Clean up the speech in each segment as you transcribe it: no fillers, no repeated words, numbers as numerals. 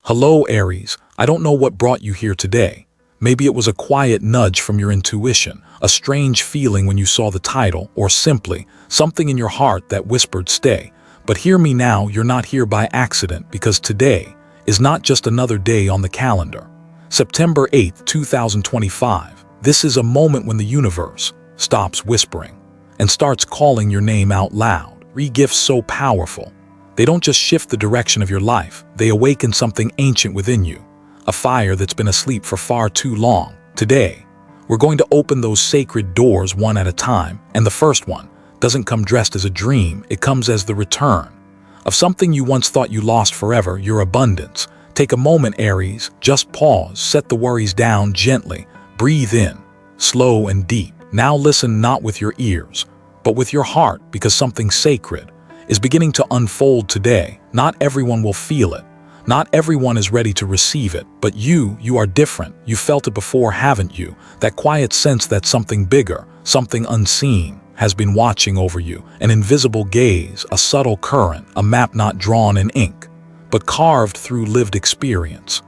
Hello, Aries. I don't know what brought you here today. Maybe it was a quiet nudge from your intuition, a strange feeling when you saw the title, or simply something in your heart that whispered stay. But hear me now, you're not here by accident, because today is not just another day on the calendar. September 8th, 2025. This is a moment when the universe stops whispering and starts calling your name out loud. Three gifts so powerful. They don't just shift the direction of your life, they awaken something ancient within you, a fire that's been asleep for far too long. Today, we're going to open those sacred doors one at a time, and the first one doesn't come dressed as a dream, it comes as the return of something you once thought you lost forever, your abundance. Take a moment, Aries, just pause, set the worries down gently, breathe in, slow and deep. Now listen not with your ears, but with your heart, because something sacred is beginning to unfold today. Not everyone will feel it. Not everyone is ready to receive it, but you are different. You felt it before, haven't you? That quiet sense that something bigger, something unseen, has been watching over you. An invisible gaze, a subtle current, a map not drawn in ink, but carved through lived experience.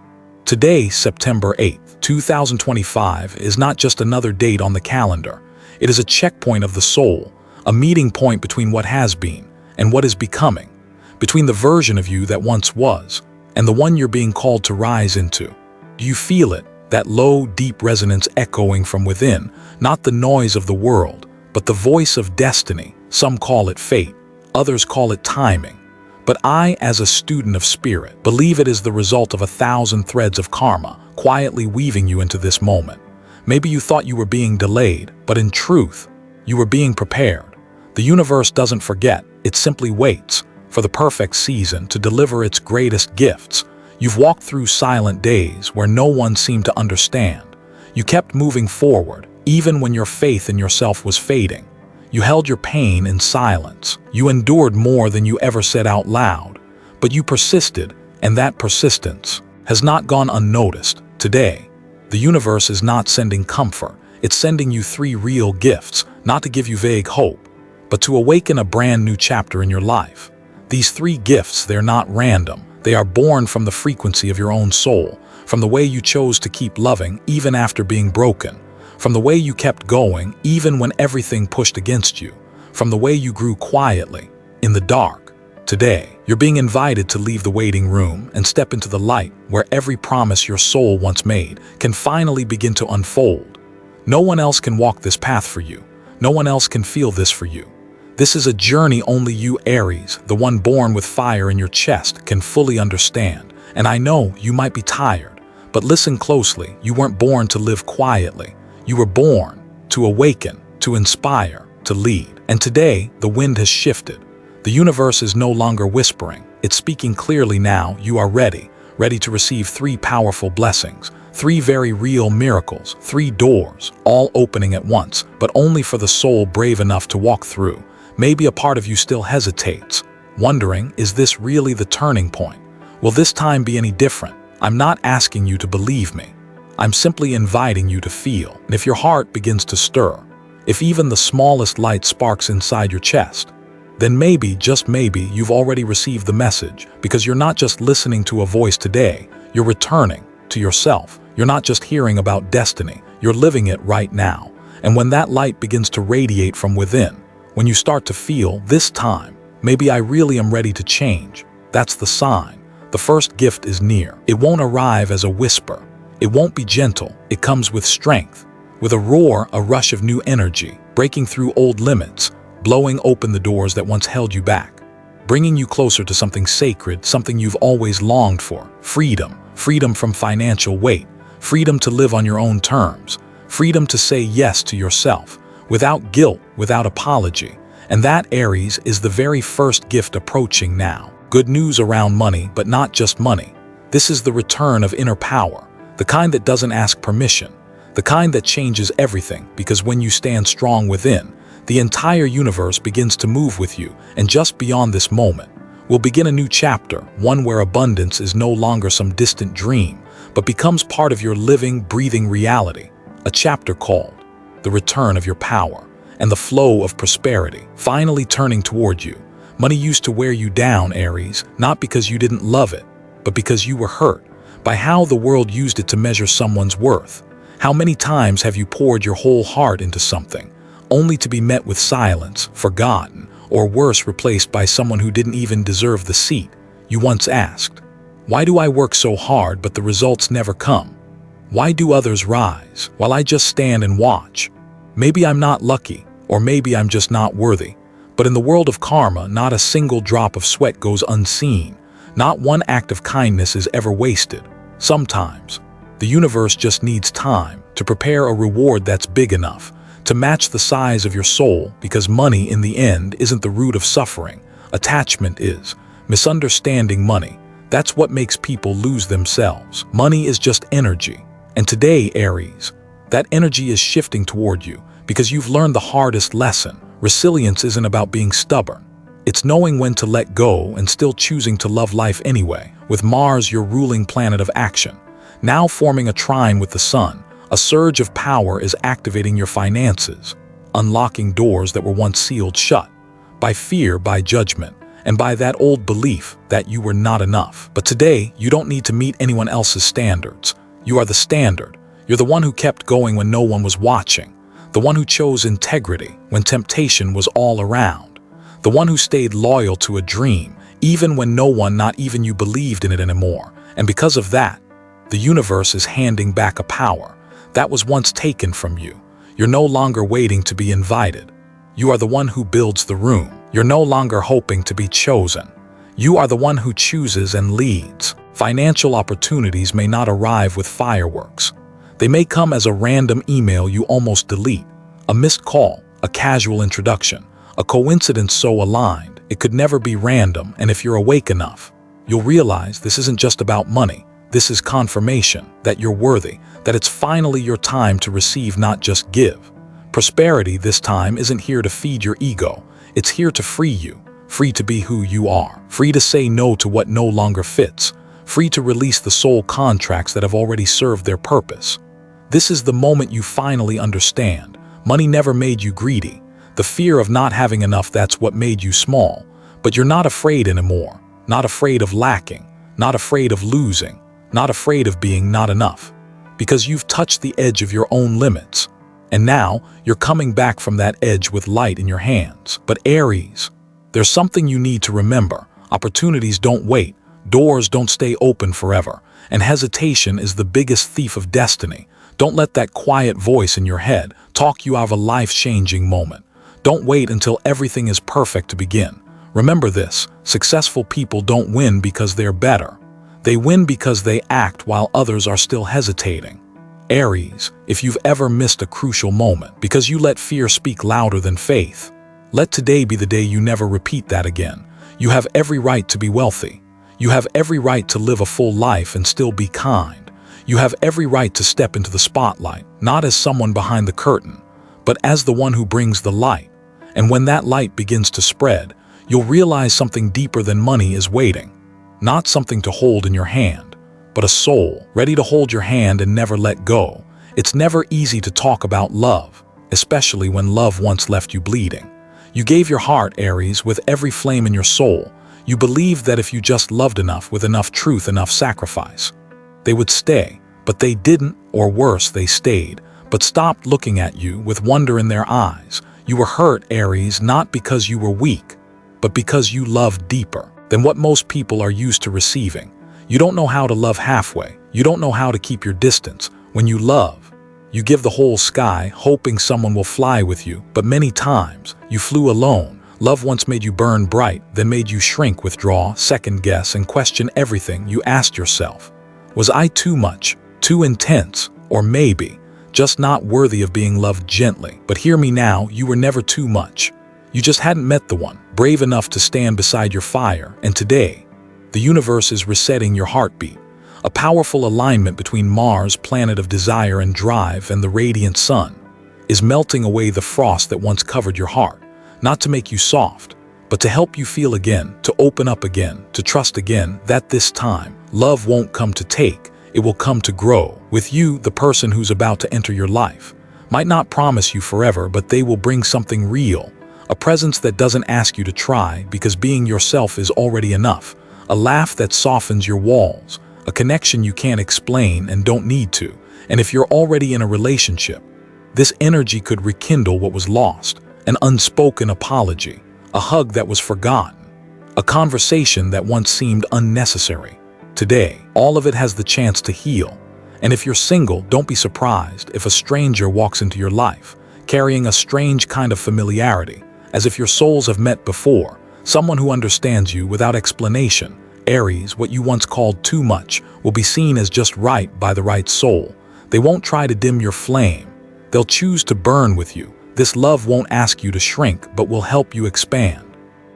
Today, September 8th, 2025, is not just another date on the calendar. It is a checkpoint of the soul, a meeting point between what has been and what is becoming, between the version of you that once was and the one you're being called to rise into. Do you feel it? That low, deep resonance echoing from within, not the noise of the world, but the voice of destiny. Some call it fate, others call it timing. But I, as a student of spirit, believe it is the result of 1,000 threads of karma quietly weaving you into this moment. Maybe you thought you were being delayed, but in truth, you were being prepared. The universe doesn't forget, it simply waits for the perfect season to deliver its greatest gifts. You've walked through silent days where no one seemed to understand. You kept moving forward, even when your faith in yourself was fading. You held your pain in silence. You endured more than you ever said out loud. But you persisted, and that persistence has not gone unnoticed. Today, the universe is not sending comfort. It's sending you 3 real gifts, not to give you vague hope, but to awaken a brand new chapter in your life. These 3 gifts, they're not random. They are born from the frequency of your own soul, from the way you chose to keep loving even after being broken, from the way you kept going even when everything pushed against you, from the way you grew quietly, in the dark. Today, you're being invited to leave the waiting room and step into the light where every promise your soul once made can finally begin to unfold. No one else can walk this path for you. No one else can feel this for you. This is a journey only you, Aries, the one born with fire in your chest, can fully understand. And I know you might be tired, but listen closely. You weren't born to live quietly. You were born to awaken, to inspire, to lead. And today, the wind has shifted. The universe is no longer whispering. It's speaking clearly now. You are ready to receive 3 powerful blessings, 3 very real miracles, 3 doors, all opening at once, but only for the soul brave enough to walk through. Maybe a part of you still hesitates, wondering, is this really the turning point? Will this time be any different? I'm not asking you to believe me. I'm simply inviting you to feel. And if your heart begins to stir, if even the smallest light sparks inside your chest, then maybe, just maybe, you've already received the message, because you're not just listening to a voice today, you're returning to yourself. You're not just hearing about destiny, you're living it right now. And when that light begins to radiate from within, when you start to feel, this time, maybe I really am ready to change, that's the sign. The first gift is near. It won't arrive as a whisper. It won't be gentle. It comes with strength, with a roar, a rush of new energy, breaking through old limits, blowing open the doors that once held you back, bringing you closer to something sacred, something you've always longed for. Freedom. Freedom from financial weight. Freedom to live on your own terms. Freedom to say yes to yourself, without guilt, without apology. And that, Aries, is the very first gift approaching now. Good news around money, but not just money. This is the return of inner power, the kind that doesn't ask permission, the kind that changes everything, because when you stand strong within, the entire universe begins to move with you. And just beyond this moment, we'll begin a new chapter, one where abundance is no longer some distant dream, but becomes part of your living, breathing reality. A chapter called the return of your power, and the flow of prosperity finally turning toward you. Money used to wear you down, Aries, not because you didn't love it, but because you were hurt, by how the world used it to measure someone's worth. How many times have you poured your whole heart into something, only to be met with silence, forgotten, or worse, replaced by someone who didn't even deserve the seat you once asked? Why do I work so hard but the results never come? Why do others rise while I just stand and watch? Maybe I'm not lucky, or maybe I'm just not worthy. But in the world of karma, not a single drop of sweat goes unseen. Not one act of kindness is ever wasted. Sometimes, the universe just needs time to prepare a reward that's big enough to match the size of your soul, because money in the end isn't the root of suffering. Attachment is. Misunderstanding money. That's what makes people lose themselves. Money is just energy. And today, Aries, that energy is shifting toward you because you've learned the hardest lesson. Resilience isn't about being stubborn. It's knowing when to let go and still choosing to love life anyway. With Mars, your ruling planet of action, now forming a trine with the Sun, a surge of power is activating your finances, unlocking doors that were once sealed shut by fear, by judgment, and by that old belief that you were not enough. But today, you don't need to meet anyone else's standards. You are the standard. You're the one who kept going when no one was watching, the one who chose integrity when temptation was all around, the one who stayed loyal to a dream even when no one, not even you, believed in it anymore. And because of that, the universe is handing back a power that was once taken from you. You're no longer waiting to be invited. You are the one who builds the room. You're no longer hoping to be chosen. You are the one who chooses and leads. Financial opportunities may not arrive with fireworks. They may come as a random email you almost delete, a missed call, a casual introduction, a coincidence so aligned it could never be random. And if you're awake enough, you'll realize this isn't just about money. This is confirmation that you're worthy, that it's finally your time to receive, not just give. Prosperity this time isn't here to feed your ego. It's here to free you, free to be who you are, free to say no to what no longer fits, free to release the soul contracts that have already served their purpose. This is the moment you finally understand. Money never made you greedy. The fear of not having enough, that's what made you small. But you're not afraid anymore, not afraid of lacking, not afraid of losing, not afraid of being not enough, because you've touched the edge of your own limits. And now, you're coming back from that edge with light in your hands. But Aries, there's something you need to remember. Opportunities don't wait. Doors don't stay open forever. And hesitation is the biggest thief of destiny. Don't let that quiet voice in your head talk you out of a life-changing moment. Don't wait until everything is perfect to begin. Remember this, successful people don't win because they're better. They win because they act while others are still hesitating. Aries, if you've ever missed a crucial moment because you let fear speak louder than faith, let today be the day you never repeat that again. You have every right to be wealthy. You have every right to live a full life and still be kind. You have every right to step into the spotlight, not as someone behind the curtain, but as the one who brings the light. And when that light begins to spread, you'll realize something deeper than money is waiting. Not something to hold in your hand, but a soul ready to hold your hand and never let go. It's never easy to talk about love, especially when love once left you bleeding. You gave your heart, Aries, with every flame in your soul. You believed that if you just loved enough, with enough truth, enough sacrifice, they would stay. But they didn't, or worse, they stayed, but stopped looking at you with wonder in their eyes. You were hurt, Aries, not because you were weak, but because you loved deeper than what most people are used to receiving. You don't know how to love halfway. You don't know how to keep your distance. When you love, you give the whole sky, hoping someone will fly with you. But many times, you flew alone. Love once made you burn bright, then made you shrink, withdraw, second guess, and question everything. You asked yourself, was I too much, too intense, or maybe just not worthy of being loved gently? But hear me now, you were never too much. You just hadn't met the one brave enough to stand beside your fire. And today, the universe is resetting your heartbeat. A powerful alignment between Mars, planet of desire and drive, and the radiant sun is melting away the frost that once covered your heart, not to make you soft, but to help you feel again, to open up again, to trust again that this time, love won't come to take, it will come to grow. With you, the person who's about to enter your life might not promise you forever, but they will bring something real, a presence that doesn't ask you to try because being yourself is already enough, a laugh that softens your walls, a connection you can't explain and don't need to. And if you're already in a relationship, this energy could rekindle what was lost, an unspoken apology, a hug that was forgotten, a conversation that once seemed unnecessary. Today, all of it has the chance to heal. And if you're single, don't be surprised if a stranger walks into your life, carrying a strange kind of familiarity, as if your souls have met before, someone who understands you without explanation. Aries, what you once called too much, will be seen as just right by the right soul. They won't try to dim your flame. They'll choose to burn with you. This love won't ask you to shrink, but will help you expand.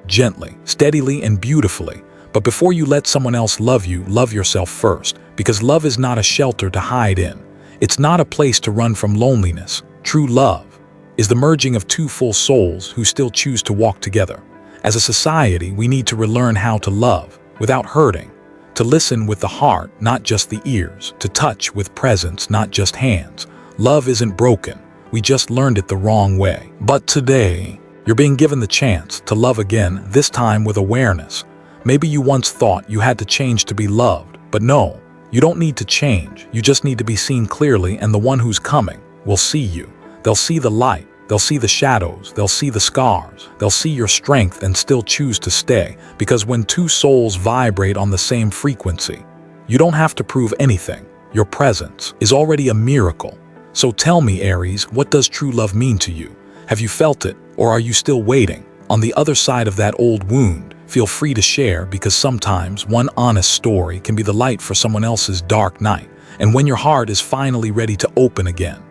Gently, steadily, and beautifully. But before you let someone else love you, love yourself first, because love is not a shelter to hide in. It's not a place to run from loneliness. True love is the merging of two full souls who still choose to walk together. As a society, we need to relearn how to love without hurting, to listen with the heart, not just the ears, to touch with presence, not just hands. Love isn't broken. We just learned it the wrong way. But today, you're being given the chance to love again, this time with awareness. Maybe you once thought you had to change to be loved, but no, you don't need to change. You just need to be seen clearly, and the one who's coming will see you. They'll see the light. They'll see the shadows, they'll see the scars, they'll see your strength and still choose to stay. Because when two souls vibrate on the same frequency, you don't have to prove anything. Your presence is already a miracle. So tell me, Aries, what does true love mean to you? Have you felt it, or are you still waiting? On the other side of that old wound, feel free to share, because sometimes one honest story can be the light for someone else's dark night. And when your heart is finally ready to open again,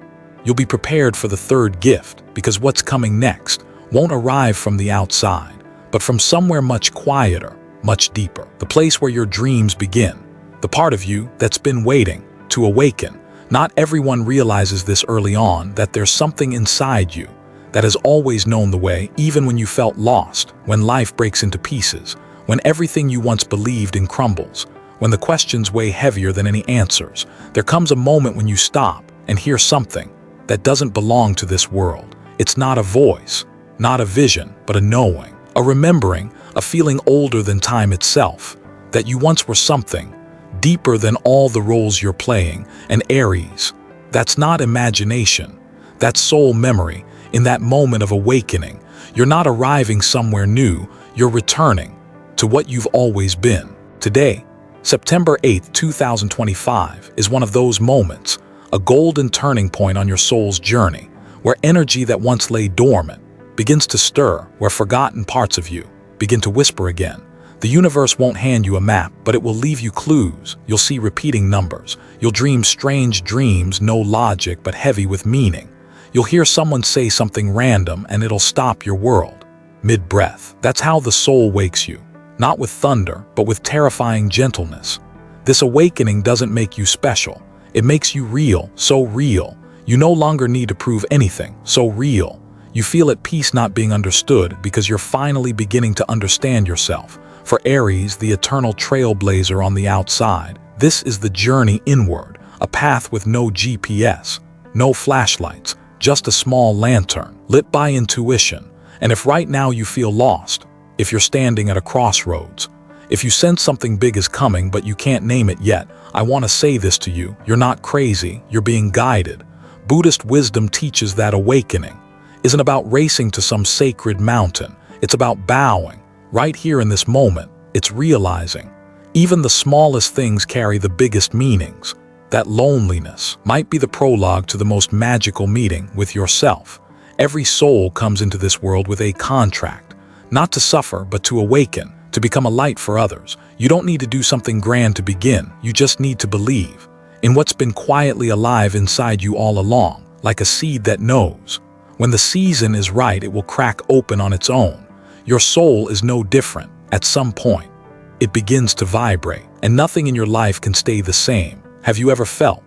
you'll be prepared for the third gift, because what's coming next won't arrive from the outside, but from somewhere much quieter, much deeper. The place where your dreams begin, the part of you that's been waiting to awaken. Not everyone realizes this early on, that there's something inside you that has always known the way, even when you felt lost, when life breaks into pieces, when everything you once believed in crumbles, when the questions weigh heavier than any answers. There comes a moment when you stop and hear something that doesn't belong to this world. It's not a voice, not a vision, but a knowing, a remembering, a feeling older than time itself, that you once were something deeper than all the roles you're playing. And Aries, that's not imagination, that's soul memory. In that moment of awakening, you're not arriving somewhere new, you're returning to what you've always been. Today, September 8th, 2025, is one of those moments, a golden turning point on your soul's journey, where energy that once lay dormant begins to stir, where forgotten parts of you begin to whisper again. The universe won't hand you a map, but it will leave you clues. You'll see repeating numbers. You'll dream strange dreams, no logic, but heavy with meaning. You'll hear someone say something random, and it'll stop your world mid-breath. That's how the soul wakes you, not with thunder, but with terrifying gentleness. This awakening doesn't make you special. It makes you real, so real. You no longer need to prove anything, so real. You feel at peace not being understood, because you're finally beginning to understand yourself. For Aries, the eternal trailblazer on the outside, this is the journey inward, a path with no GPS, no flashlights, just a small lantern, lit by intuition. And if right now you feel lost, if you're standing at a crossroads, if you sense something big is coming but you can't name it yet, I want to say this to you: you're not crazy, you're being guided. Buddhist wisdom teaches that awakening isn't about racing to some sacred mountain. It's about bowing. Right here in this moment, it's realizing even the smallest things carry the biggest meanings. That loneliness might be the prologue to the most magical meeting with yourself. Every soul comes into this world with a contract, not to suffer, but to awaken, to become a light for others. You don't need to do something grand to begin. You just need to believe in what's been quietly alive inside you all along, like a seed that knows. When the season is right, it will crack open on its own. Your soul is no different. At some point, it begins to vibrate, and nothing in your life can stay the same. Have you ever felt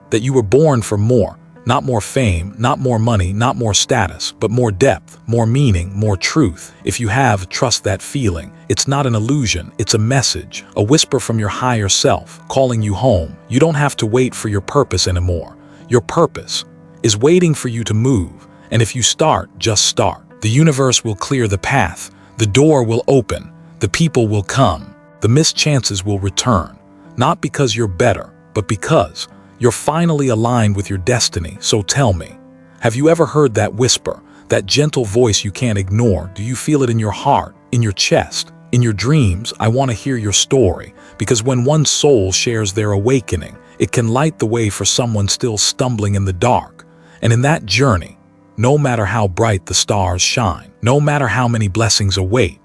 that you were born for more? Not more fame, not more money, not more status, but more depth, more meaning, more truth. If you have, trust that feeling. It's not an illusion, it's a message, a whisper from your higher self, calling you home. You don't have to wait for your purpose anymore. Your purpose is waiting for you to move. And if you start, just start. The universe will clear the path. The door will open. The people will come. The missed chances will return. Not because you're better, but because you're finally aligned with your destiny. So tell me, have you ever heard that whisper, that gentle voice you can't ignore? Do you feel it in your heart, in your chest, in your dreams? I want to hear your story, because when one soul shares their awakening, it can light the way for someone still stumbling in the dark. And in that journey, no matter how bright the stars shine, no matter how many blessings await,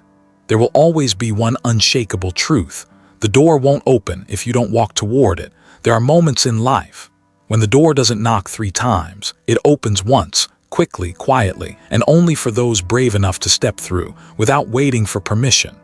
there will always be one unshakable truth. The door won't open if you don't walk toward it. There are moments in life when the door doesn't knock 3 times, it opens once, quickly, quietly, and only for those brave enough to step through, without waiting for permission.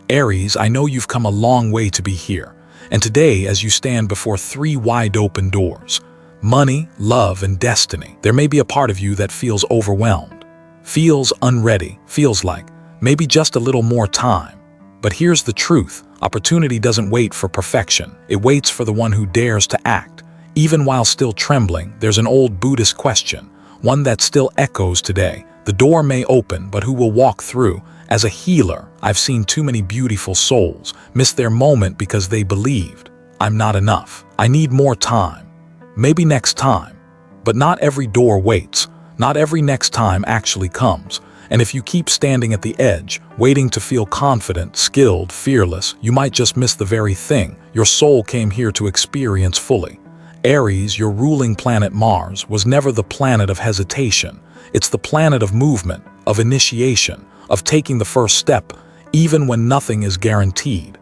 Aries, I know you've come a long way to be here, and today as you stand before 3 wide open doors, money, love, and destiny, there may be a part of you that feels overwhelmed, feels unready, feels like maybe just a little more time. But here's the truth. Opportunity doesn't wait for perfection. It waits for the one who dares to act. Even while still trembling, there's an old Buddhist question, one that still echoes today. The door may open, but who will walk through? As a healer, I've seen too many beautiful souls miss their moment because they believed, I'm not enough. I need more time. Maybe next time. But not every door waits. Not every next time actually comes. And if you keep standing at the edge, waiting to feel confident, skilled, fearless, you might just miss the very thing your soul came here to experience fully. Aries, your ruling planet Mars, was never the planet of hesitation. It's the planet of movement, of initiation, of taking the first step, even when nothing is guaranteed.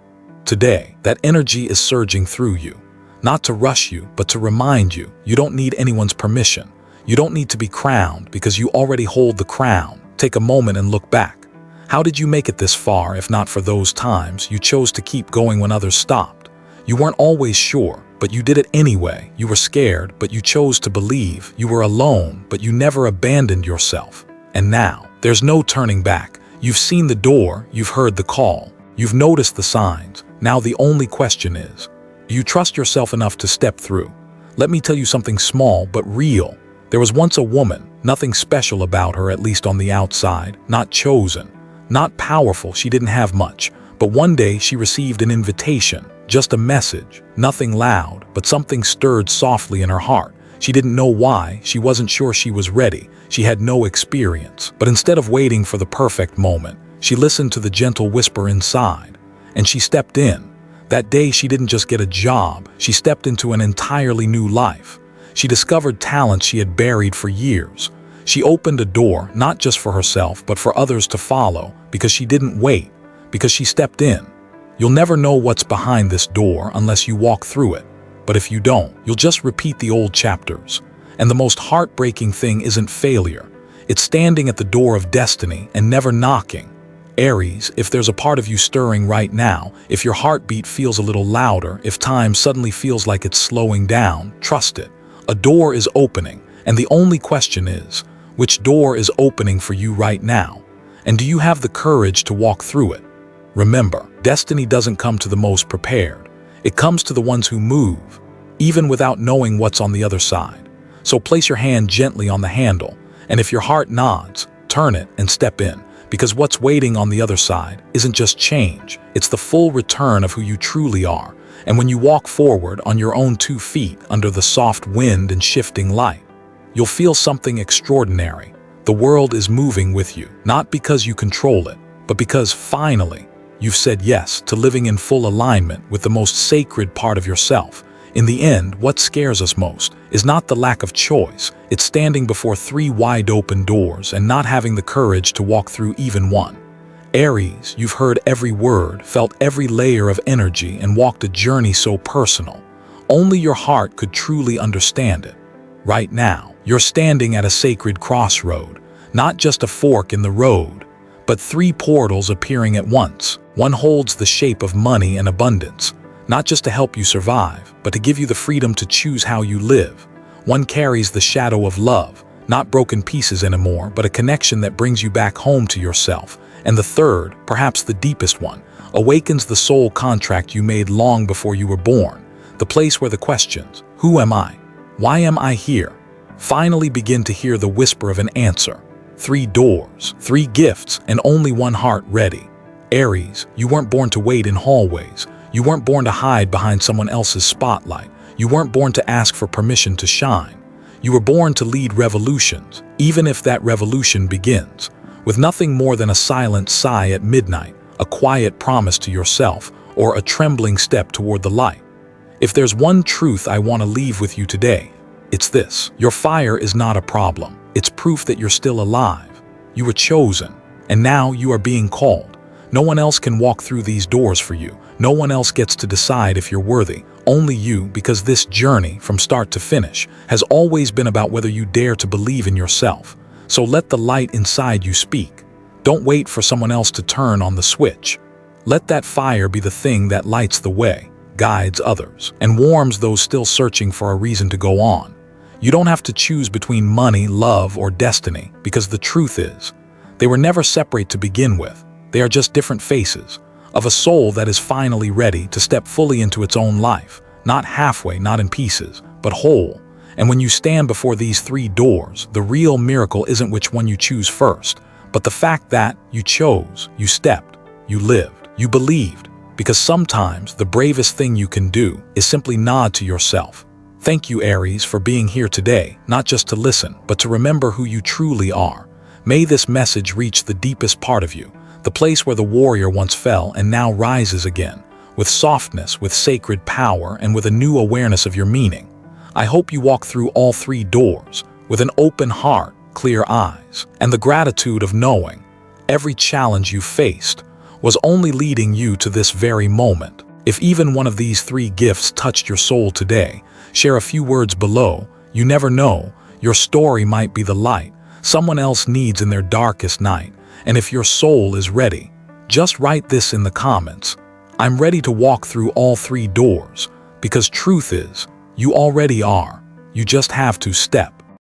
Today, that energy is surging through you. Not to rush you, but to remind you, you don't need anyone's permission. You don't need to be crowned because you already hold the crown. Take a moment and look back. How did you make it this far if not for those times you chose to keep going when others stopped? You weren't always sure, but you did it anyway. You were scared, but you chose to believe. You were alone, but you never abandoned yourself. And now, there's no turning back. You've seen the door, you've heard the call, you've noticed the signs. Now the only question is, do you trust yourself enough to step through? Let me tell you something small but real. There was once a woman, nothing special about her, at least on the outside, not chosen, not powerful, she didn't have much. But one day she received an invitation, just a message, nothing loud, but something stirred softly in her heart. She didn't know why, she wasn't sure she was ready, she had no experience. But instead of waiting for the perfect moment, she listened to the gentle whisper inside, and she stepped in. That day she didn't just get a job, she stepped into an entirely new life. She discovered talents she had buried for years. She opened a door, not just for herself, but for others to follow, because she didn't wait, because she stepped in. You'll never know what's behind this door unless you walk through it. But if you don't, you'll just repeat the old chapters. And the most heartbreaking thing isn't failure. It's standing at the door of destiny and never knocking. Aries, if there's a part of you stirring right now, if your heartbeat feels a little louder, if time suddenly feels like it's slowing down, trust it. A door is opening, and the only question is, which door is opening for you right now? And do you have the courage to walk through it? Remember, destiny doesn't come to the most prepared. It comes to the ones who move, even without knowing what's on the other side. So place your hand gently on the handle, and if your heart nods, turn it and step in, because what's waiting on the other side isn't just change, it's the full return of who you truly are. And when you walk forward on your own 2 feet under the soft wind and shifting light, you'll feel something extraordinary. The world is moving with you, not because you control it, but because finally you've said yes to living in full alignment with the most sacred part of yourself. In the end, what scares us most is not the lack of choice, it's standing before 3 wide open doors and not having the courage to walk through even one. Aries, you've heard every word, felt every layer of energy, and walked a journey so personal. Only your heart could truly understand it. Right now, you're standing at a sacred crossroad, not just a fork in the road, but 3 portals appearing at once. One holds the shape of money and abundance, not just to help you survive, but to give you the freedom to choose how you live. One carries the shadow of love, not broken pieces anymore, but a connection that brings you back home to yourself. And the third, perhaps the deepest one, awakens the soul contract you made long before you were born. The place where the questions, who am I? Why am I here? Finally begin to hear the whisper of an answer. 3 doors, 3 gifts, and only one heart ready. Aries, you weren't born to wait in hallways. You weren't born to hide behind someone else's spotlight. You weren't born to ask for permission to shine. You were born to lead revolutions, even if that revolution begins with nothing more than a silent sigh at midnight, a quiet promise to yourself, or a trembling step toward the light. If there's one truth I want to leave with you today, it's this: your fire is not a problem. It's proof that you're still alive. You were chosen, and now you are being called. No one else can walk through these doors for you. No one else gets to decide if you're worthy. Only you, because this journey, from start to finish, has always been about whether you dare to believe in yourself. So let the light inside you speak. Don't wait for someone else to turn on the switch. Let that fire be the thing that lights the way, guides others, and warms those still searching for a reason to go on. You don't have to choose between money, love, or destiny, because the truth is, they were never separate to begin with. They are just different faces of a soul that is finally ready to step fully into its own life, not halfway, not in pieces, but whole. And when you stand before these three doors, the real miracle isn't which one you choose first, but the fact that you chose, you stepped, you lived, you believed. Because sometimes the bravest thing you can do is simply nod to yourself. Thank you, Aries, for being here today, not just to listen, but to remember who you truly are. May this message reach the deepest part of you, the place where the warrior once fell and now rises again, with softness, with sacred power, and with a new awareness of your meaning. I hope you walk through all three doors with an open heart, clear eyes, and the gratitude of knowing every challenge you faced was only leading you to this very moment. If even one of these three gifts touched your soul today, share a few words below. You never know, your story might be the light someone else needs in their darkest night. And if your soul is ready, just write this in the comments: I'm ready to walk through all three doors, because truth is, you already are. You just have to step.